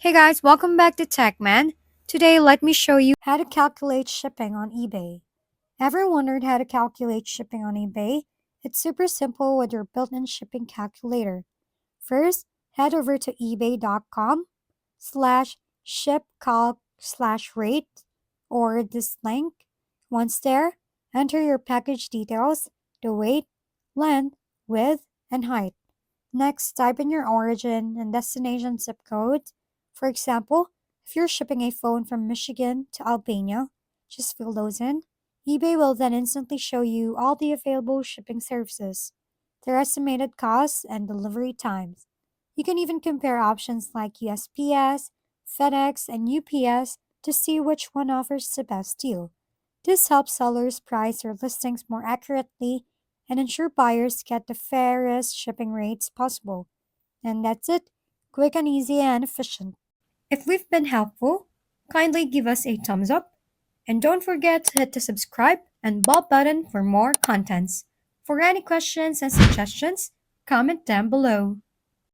Hey guys, welcome back to TechMan. Today, let me show you how to calculate shipping on eBay. Ever wondered how to calculate shipping on eBay? It's super simple with your built-in shipping calculator. First, head over to ebay.com slash shipcalc slash rate or this link. Once there, enter your package details, the weight, length, width, and height. Next, type in your origin and destination zip code. For example, if you're shipping a phone from Michigan to Albania, just fill those in. eBay will then instantly show you all the available shipping services, their estimated costs, and delivery times. You can even compare options like USPS, FedEx, and UPS to see which one offers the best deal. This helps sellers price their listings more accurately and ensure buyers get the fairest shipping rates possible. And that's it. Quick and easy and efficient. If we've been helpful, kindly give us a thumbs up and don't forget to hit the subscribe and bell button for more contents. For any questions and suggestions, comment down below.